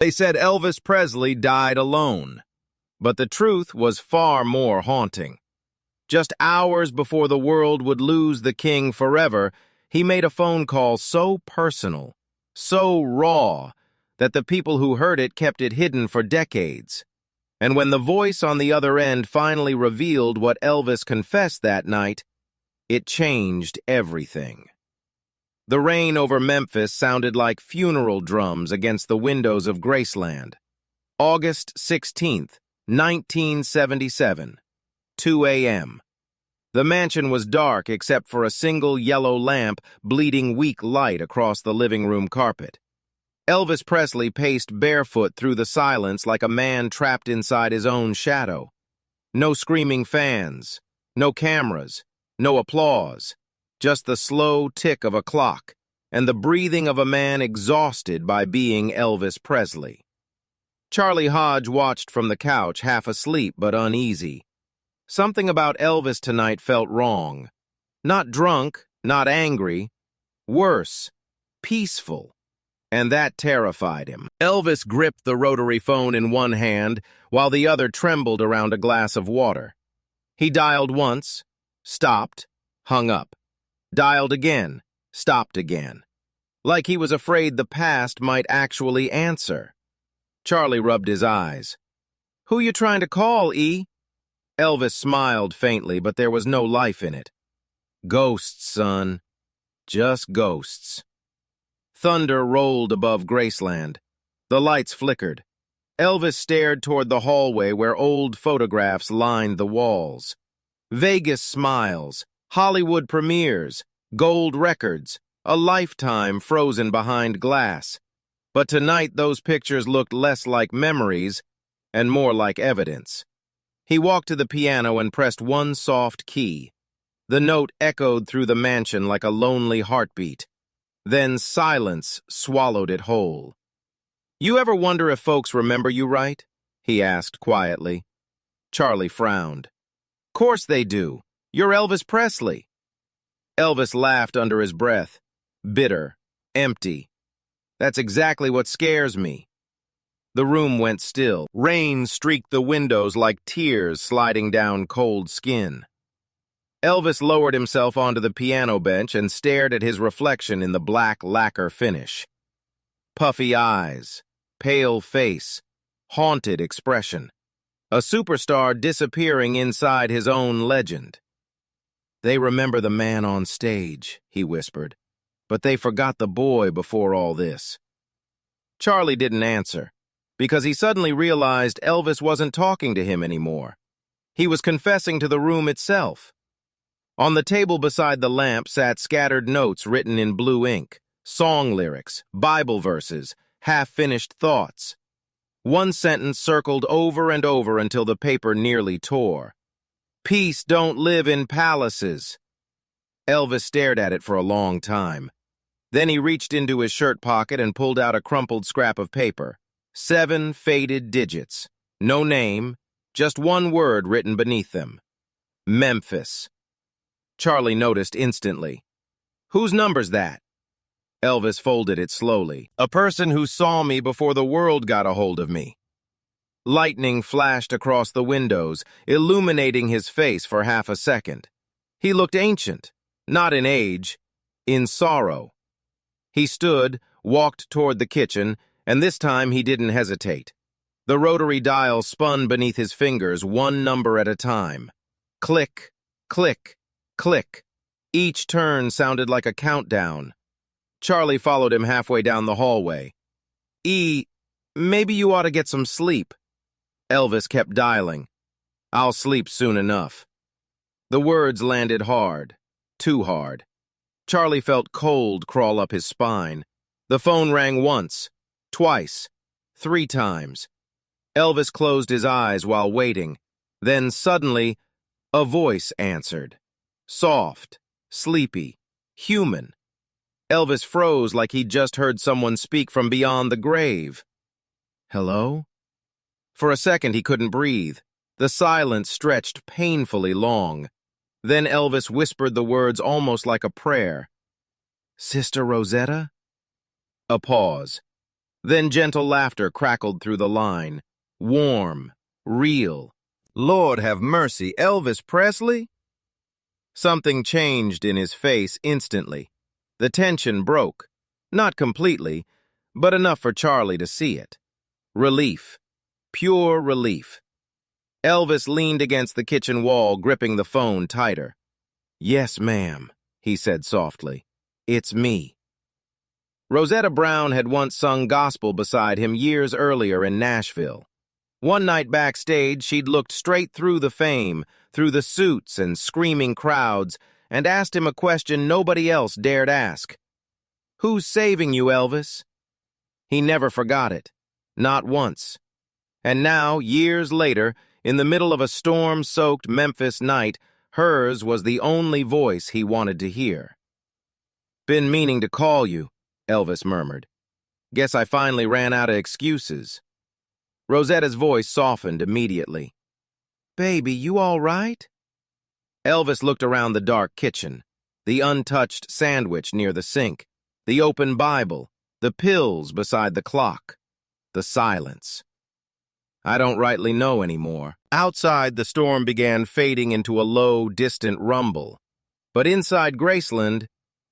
They said Elvis Presley died alone, but the truth was far more haunting. Just hours before the world would lose the king forever, he made a phone call so personal, so raw, that the people who heard it kept it hidden for decades. And when the voice on the other end finally revealed what Elvis confessed that night, it changed everything. The rain over Memphis sounded like funeral drums against the windows of Graceland. August 16th, 1977, 2 a.m. The mansion was dark except for a single yellow lamp bleeding weak light across the living room carpet. Elvis Presley paced barefoot through the silence like a man trapped inside his own shadow. No screaming fans, no cameras, no applause, just the slow tick of a clock and the breathing of a man exhausted by being Elvis Presley. Charlie Hodge watched from the couch, half asleep but uneasy. Something about Elvis tonight felt wrong. Not drunk, not angry. Worse, peaceful. And that terrified him. Elvis gripped the rotary phone in one hand while the other trembled around a glass of water. He dialed once, stopped, hung up. Dialed again, stopped again. Like he was afraid the past might actually answer. Charlie rubbed his eyes. "Who you trying to call, E?" Elvis smiled faintly, but there was no life in it. "Ghosts, son. Just ghosts." Thunder rolled above Graceland. The lights flickered. Elvis stared toward the hallway where old photographs lined the walls. Vegas smiles, Hollywood premieres, gold records, a lifetime frozen behind glass. But tonight those pictures looked less like memories and more like evidence. He walked to the piano and pressed one soft key. The note echoed through the mansion like a lonely heartbeat. Then silence swallowed it whole. "You ever wonder if folks remember you right?" he asked quietly. Charlie frowned. "Course they do. You're Elvis Presley." Elvis laughed under his breath, bitter, empty. "That's exactly what scares me." The room went still. Rain streaked the windows like tears sliding down cold skin. Elvis lowered himself onto the piano bench and stared at his reflection in the black lacquer finish. Puffy eyes, pale face, haunted expression. A superstar disappearing inside his own legend. "They remember the man on stage," he whispered, "but they forgot the boy before all this." Charlie didn't answer, because he suddenly realized Elvis wasn't talking to him anymore. He was confessing to the room itself. On the table beside the lamp sat scattered notes written in blue ink, song lyrics, Bible verses, half-finished thoughts. One sentence circled over and over until the paper nearly tore. "Peace don't live in palaces." Elvis stared at it for a long time. Then he reached into his shirt pocket and pulled out a crumpled scrap of paper. 7 faded digits. No name, just one word written beneath them. Memphis. Charlie noticed instantly. "Whose number's that?" Elvis folded it slowly. "A person who saw me before the world got a hold of me." Lightning flashed across the windows, illuminating his face for half a second. He looked ancient, not in age, in sorrow. He stood, walked toward the kitchen, and this time he didn't hesitate. The rotary dial spun beneath his fingers, one number at a time. Click, click, click. Each turn sounded like a countdown. Charlie followed him halfway down the hallway. "E, maybe you ought to get some sleep." Elvis kept dialing. "I'll sleep soon enough." The words landed hard, too hard. Charlie felt cold crawl up his spine. The phone rang once, twice, 3 times. Elvis closed his eyes while waiting. Then suddenly, a voice answered. Soft, sleepy, human. Elvis froze like he'd just heard someone speak from beyond the grave. "Hello?" For a second he couldn't breathe. The silence stretched painfully long. Then Elvis whispered the words almost like a prayer. "Sister Rosetta?" A pause. Then gentle laughter crackled through the line. Warm, real. Lord have mercy, Elvis Presley? Something changed in his face instantly. The tension broke. Not completely, but enough for Charlie to see it. Relief. Pure relief. Elvis leaned against the kitchen wall, gripping the phone tighter. "Yes, ma'am," he said softly. "It's me." Rosetta Brown had once sung gospel beside him years earlier in Nashville. One night backstage, she'd looked straight through the fame, through the suits and screaming crowds, and asked him a question nobody else dared ask. "Who's saving you, Elvis?" He never forgot it. Not once. And now, years later, in the middle of a storm-soaked Memphis night, hers was the only voice he wanted to hear. "Been meaning to call you," Elvis murmured. "Guess I finally ran out of excuses." Rosetta's voice softened immediately. "Baby, you all right?" Elvis looked around the dark kitchen, the untouched sandwich near the sink, the open Bible, the pills beside the clock, the silence. "I don't rightly know anymore." Outside, the storm began fading into a low, distant rumble. But inside Graceland,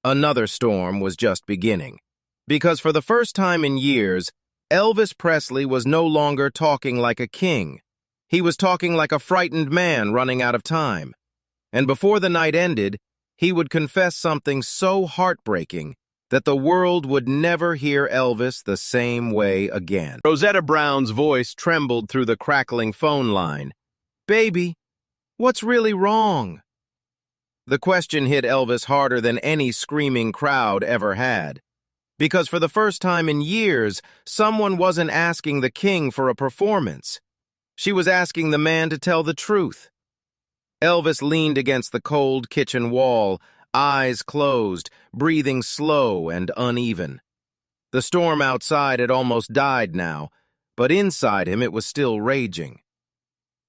another storm was just beginning. Because for the first time in years, Elvis Presley was no longer talking like a king. He was talking like a frightened man running out of time. And before the night ended, he would confess something so heartbreaking that the world would never hear Elvis the same way again. Rosetta Brown's voice trembled through the crackling phone line. "Baby, what's really wrong?" The question hit Elvis harder than any screaming crowd ever had. Because for the first time in years, someone wasn't asking the king for a performance. She was asking the man to tell the truth. Elvis leaned against the cold kitchen wall, eyes closed, breathing slow and uneven. The storm outside had almost died now, but inside him it was still raging.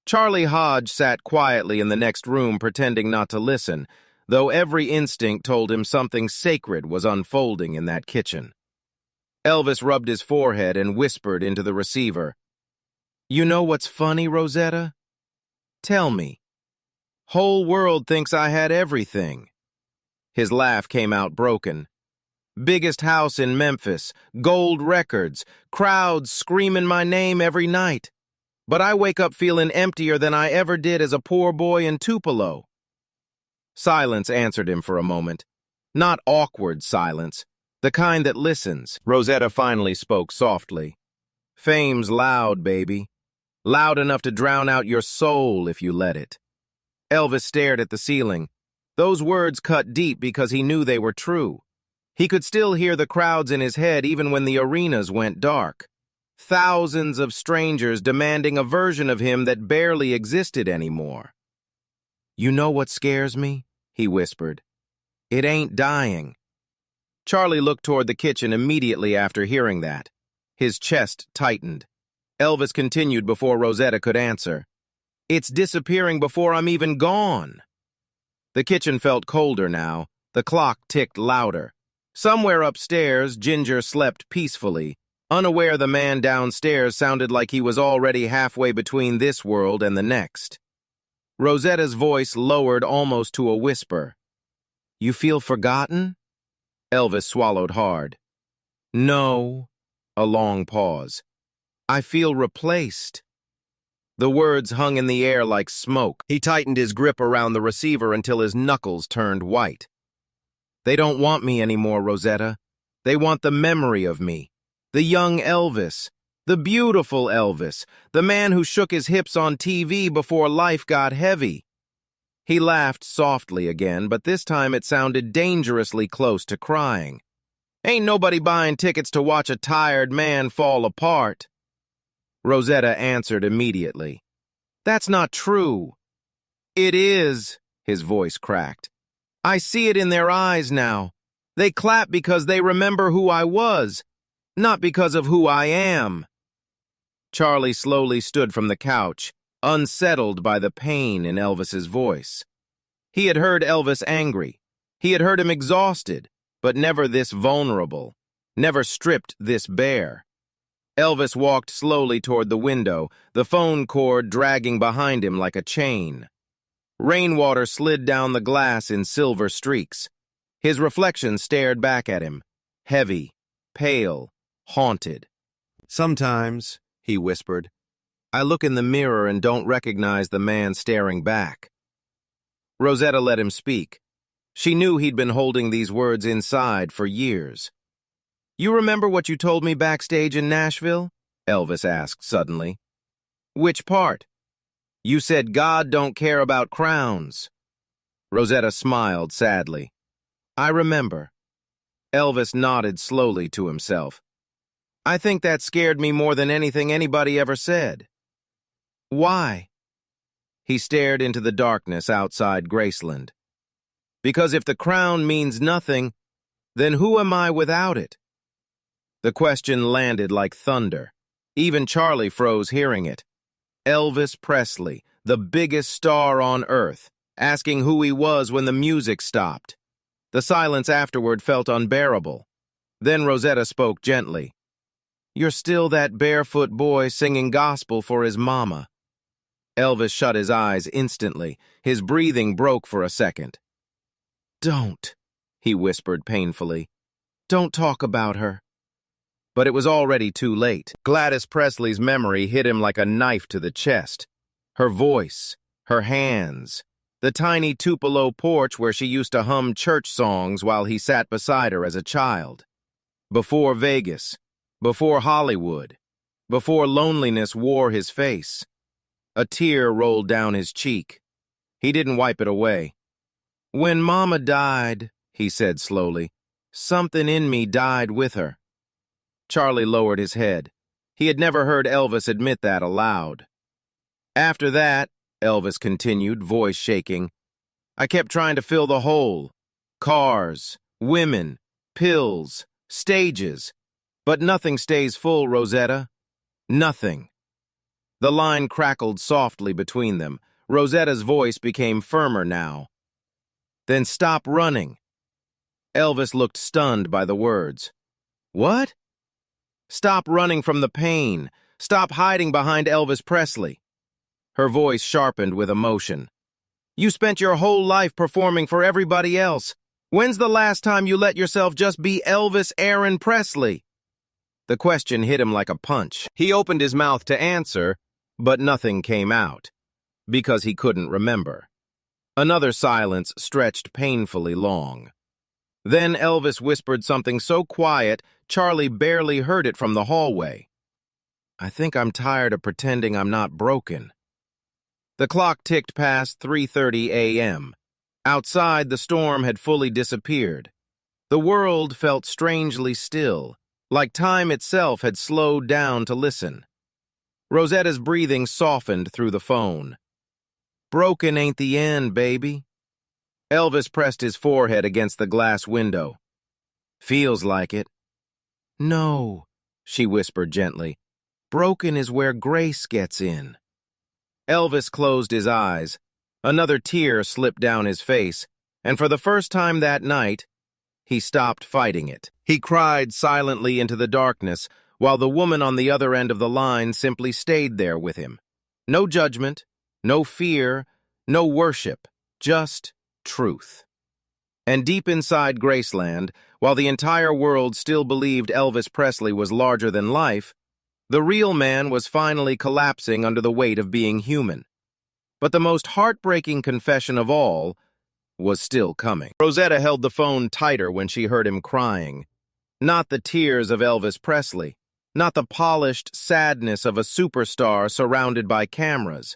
Charlie Hodge sat quietly in the next room, pretending not to listen, though every instinct told him something sacred was unfolding in that kitchen. Elvis rubbed his forehead and whispered into the receiver, "You know what's funny, Rosetta? Tell me. Whole world thinks I had everything." His laugh came out broken. "Biggest house in Memphis, gold records, crowds screaming my name every night. But I wake up feeling emptier than I ever did as a poor boy in Tupelo." Silence answered him for a moment. Not awkward silence, the kind that listens. Rosetta finally spoke softly. "Fame's loud, baby. Loud enough to drown out your soul if you let it." Elvis stared at the ceiling. Those words cut deep because he knew they were true. He could still hear the crowds in his head even when the arenas went dark. Thousands of strangers demanding a version of him that barely existed anymore. "You know what scares me?" he whispered. "It ain't dying." Charlie looked toward the kitchen immediately after hearing that. His chest tightened. Elvis continued before Rosetta could answer. "It's disappearing before I'm even gone." The kitchen felt colder now. The clock ticked louder. Somewhere upstairs, Ginger slept peacefully, unaware the man downstairs sounded like he was already halfway between this world and the next. Rosetta's voice lowered almost to a whisper. "You feel forgotten?" Elvis swallowed hard. "No." A long pause. "I feel replaced." The words hung in the air like smoke. He tightened his grip around the receiver until his knuckles turned white. "They don't want me anymore, Rosetta. They want the memory of me. The young Elvis. The beautiful Elvis. The man who shook his hips on TV before life got heavy." He laughed softly again, but this time it sounded dangerously close to crying. "Ain't nobody buying tickets to watch a tired man fall apart." Rosetta answered immediately. "That's not true." "It is," his voice cracked. "I see it in their eyes now. They clap because they remember who I was, not because of who I am." Charlie slowly stood from the couch, unsettled by the pain in Elvis's voice. He had heard Elvis angry. He had heard him exhausted, but never this vulnerable, never stripped this bare. Elvis walked slowly toward the window, the phone cord dragging behind him like a chain. Rainwater slid down the glass in silver streaks. His reflection stared back at him, heavy, pale, haunted. "Sometimes," he whispered, "I look in the mirror and don't recognize the man staring back." Rosetta let him speak. She knew he'd been holding these words inside for years. "You remember what you told me backstage in Nashville?" Elvis asked suddenly. "Which part?" "You said God don't care about crowns." Rosetta smiled sadly. "I remember." Elvis nodded slowly to himself. "I think that scared me more than anything anybody ever said." "Why?" He stared into the darkness outside Graceland. "Because if the crown means nothing, then who am I without it?" The question landed like thunder. Even Charlie froze hearing it. Elvis Presley, the biggest star on earth, asking who he was when the music stopped. The silence afterward felt unbearable. Then Rosetta spoke gently. "You're still that barefoot boy singing gospel for his mama." Elvis shut his eyes instantly. His breathing broke for a second. "Don't," he whispered painfully. "Don't talk about her." But it was already too late. Gladys Presley's memory hit him like a knife to the chest. Her voice, her hands, the tiny Tupelo porch where she used to hum church songs while he sat beside her as a child. Before Vegas, before Hollywood, before loneliness wore his face. A tear rolled down his cheek. He didn't wipe it away. "When Mama died," he said slowly, "something in me died with her." Charlie lowered his head. He had never heard Elvis admit that aloud. "After that," Elvis continued, voice shaking, "I kept trying to fill the hole. Cars, women, pills, stages. But nothing stays full, Rosetta. Nothing." The line crackled softly between them. Rosetta's voice became firmer now. "Then stop running." Elvis looked stunned by the words. "What?" "Stop running from the pain. Stop hiding behind Elvis Presley." Her voice sharpened with emotion. "You spent your whole life performing for everybody else. When's the last time you let yourself just be Elvis Aaron Presley?" The question hit him like a punch. He opened his mouth to answer, but nothing came out, because he couldn't remember. Another silence stretched painfully long. Then Elvis whispered something so quiet, Charlie barely heard it from the hallway. "I think I'm tired of pretending I'm not broken." The clock ticked past 3:30 a.m. Outside, the storm had fully disappeared. The world felt strangely still, like time itself had slowed down to listen. Rosetta's breathing softened through the phone. "Broken ain't the end, baby." Elvis pressed his forehead against the glass window. "Feels like it." "No," she whispered gently. "Broken is where grace gets in." Elvis closed his eyes. Another tear slipped down his face, and for the first time that night, he stopped fighting it. He cried silently into the darkness, while the woman on the other end of the line simply stayed there with him. No judgment, no fear, no worship, just truth. And deep inside Graceland, while the entire world still believed Elvis Presley was larger than life, the real man was finally collapsing under the weight of being human. But the most heartbreaking confession of all was still coming. Rosetta held the phone tighter when she heard him crying. Not the tears of Elvis Presley, not the polished sadness of a superstar surrounded by cameras.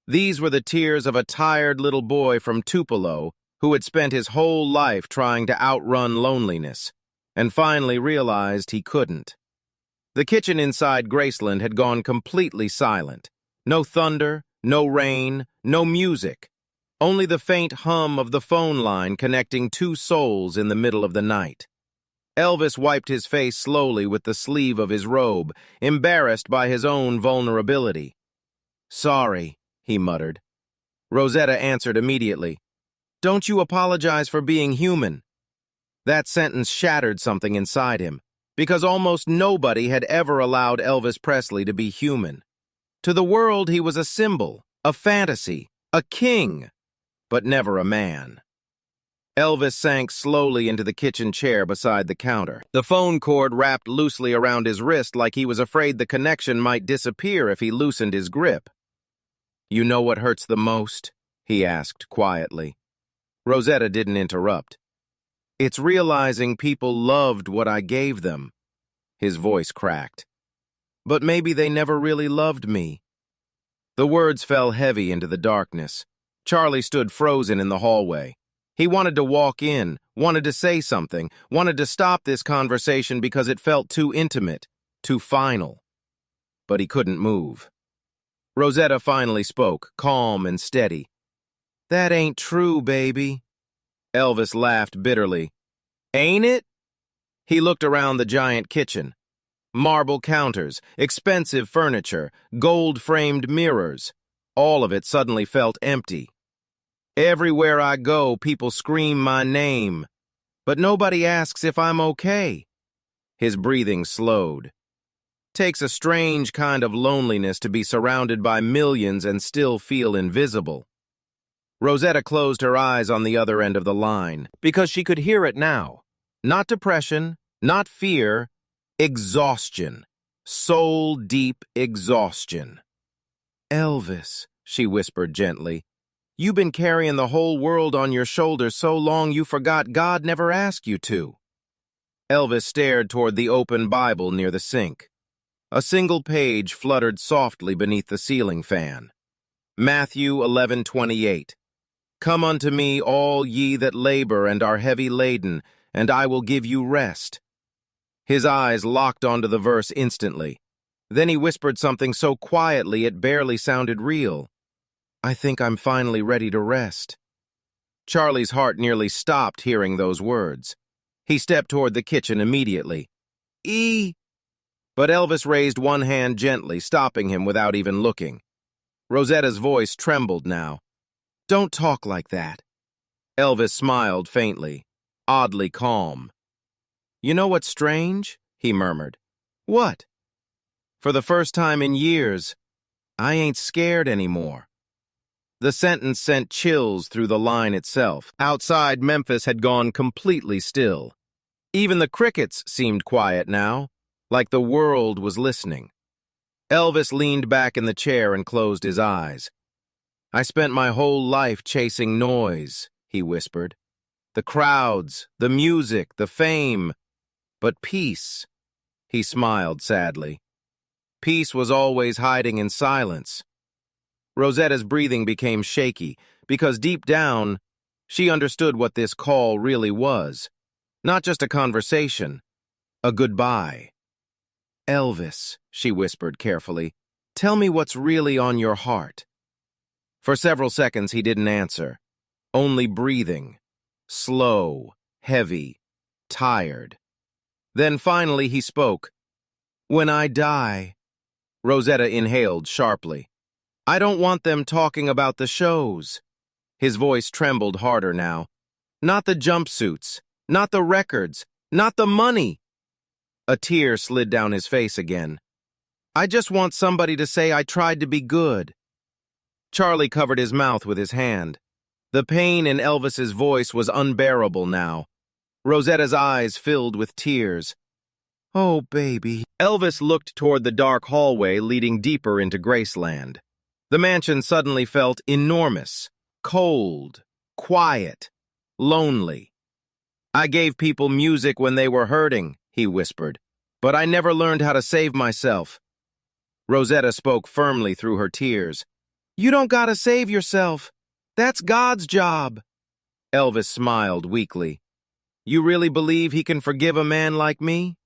These were the tears of a tired little boy from Tupelo who had spent his whole life trying to outrun loneliness, and finally realized he couldn't. The kitchen inside Graceland had gone completely silent. No thunder, no rain, no music. Only the faint hum of the phone line connecting two souls in the middle of the night. Elvis wiped his face slowly with the sleeve of his robe, embarrassed by his own vulnerability. "Sorry," he muttered. Rosetta answered immediately. "Don't you apologize for being human." That sentence shattered something inside him. because almost nobody had ever allowed Elvis Presley to be human. To the world, he was a symbol, a fantasy, a king, but never a man. Elvis sank slowly into the kitchen chair beside the counter. The phone cord wrapped loosely around his wrist like he was afraid the connection might disappear if he loosened his grip. "You know what hurts the most?" he asked quietly. Rosetta didn't interrupt. "It's realizing people loved what I gave them." His voice cracked. "But maybe they never really loved me." The words fell heavy into the darkness. Charlie stood frozen in the hallway. He wanted to walk in, wanted to say something, wanted to stop this conversation because it felt too intimate, too final. But he couldn't move. Rosetta finally spoke, calm and steady. "That ain't true, baby." Elvis laughed bitterly. "Ain't it?" He looked around the giant kitchen. Marble counters, expensive furniture, gold-framed mirrors. All of it suddenly felt empty. "Everywhere I go, people scream my name, but nobody asks if I'm okay." His breathing slowed. Takes a strange kind of loneliness to be surrounded by millions and still feel invisible. Rosetta closed her eyes on the other end of the line, because she could hear it now. Not depression, not fear, exhaustion. Soul-deep exhaustion. "Elvis," she whispered gently, "you've been carrying the whole world on your shoulders so long you forgot God never asked you to." Elvis stared toward the open Bible near the sink. A single page fluttered softly beneath the ceiling fan. Matthew 11:28. "Come unto me, all ye that labor and are heavy laden, and I will give you rest." His eyes locked onto the verse instantly. Then he whispered something so quietly it barely sounded real. "I think I'm finally ready to rest." Charlie's heart nearly stopped hearing those words. He stepped toward the kitchen immediately. But Elvis raised one hand gently, stopping him without even looking. Rosetta's voice trembled now. "Don't talk like that." Elvis smiled faintly, oddly calm. "You know what's strange?" he murmured. "What?" "For the first time in years, I ain't scared anymore." The sentence sent chills through the line itself. Outside, Memphis had gone completely still. Even the crickets seemed quiet now, like the world was listening. Elvis leaned back in the chair and closed his eyes. "I spent my whole life chasing noise," he whispered. "The crowds, the music, the fame. But peace," he smiled sadly. "Peace was always hiding in silence." Rosetta's breathing became shaky, because deep down, she understood what this call really was. Not just a conversation, a goodbye. "Elvis," she whispered carefully, "tell me what's really on your heart." For several seconds he didn't answer, only breathing, slow, heavy, tired. Then finally he spoke. "When I die," Rosetta inhaled sharply, "I don't want them talking about the shows." His voice trembled harder now. "Not the jumpsuits, not the records, not the money." A tear slid down his face again. "I just want somebody to say I tried to be good." Charlie covered his mouth with his hand. The pain in Elvis's voice was unbearable now. Rosetta's eyes filled with tears. "Oh, baby." Elvis looked toward the dark hallway leading deeper into Graceland. The mansion suddenly felt enormous, cold, quiet, lonely. "I gave people music when they were hurting," he whispered, "but I never learned how to save myself." Rosetta spoke firmly through her tears. "You don't gotta save yourself. That's God's job." Elvis smiled weakly. "You really believe he can forgive a man like me?"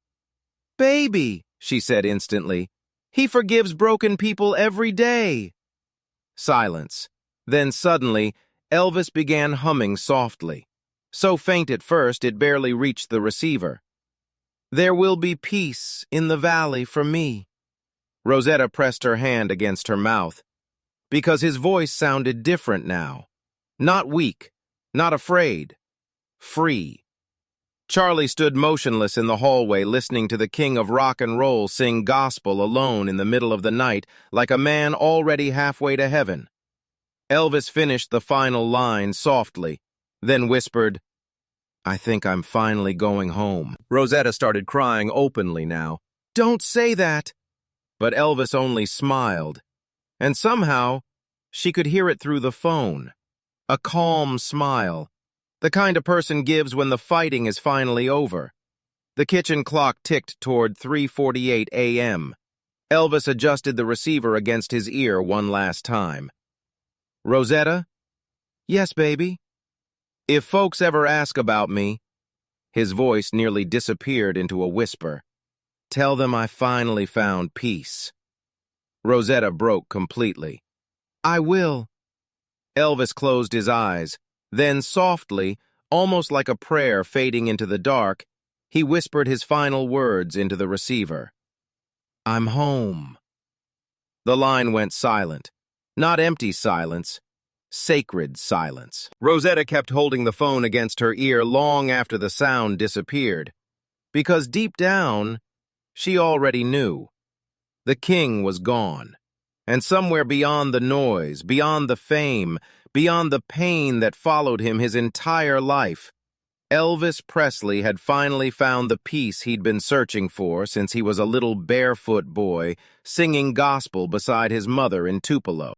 "Baby," she said instantly, "he forgives broken people every day." Silence. Then suddenly, Elvis began humming softly. So faint at first, it barely reached the receiver. "There will be peace in the valley for me." Rosetta pressed her hand against her mouth, because his voice sounded different now. Not weak, not afraid, free. Charlie stood motionless in the hallway listening to the king of rock and roll sing gospel alone in the middle of the night like a man already halfway to heaven. Elvis finished the final line softly, then whispered, "I think I'm finally going home." Rosetta started crying openly now. "Don't say that!" But Elvis only smiled, and somehow she could hear it through the phone. A calm smile, the kind a person gives when the fighting is finally over. The kitchen clock ticked toward 3:48 a.m. Elvis adjusted the receiver against his ear one last time. "Rosetta?" "Yes, baby." "If folks ever ask about me," his voice nearly disappeared into a whisper, "tell them I finally found peace." Rosetta broke completely. "I will." Elvis closed his eyes. Then softly, almost like a prayer fading into the dark, he whispered his final words into the receiver. "I'm home." The line went silent. Not empty silence, sacred silence. Rosetta kept holding the phone against her ear long after the sound disappeared, because deep down, she already knew. The king was gone, and somewhere beyond the noise, beyond the fame, beyond the pain that followed him his entire life, Elvis Presley had finally found the peace he'd been searching for since he was a little barefoot boy singing gospel beside his mother in Tupelo.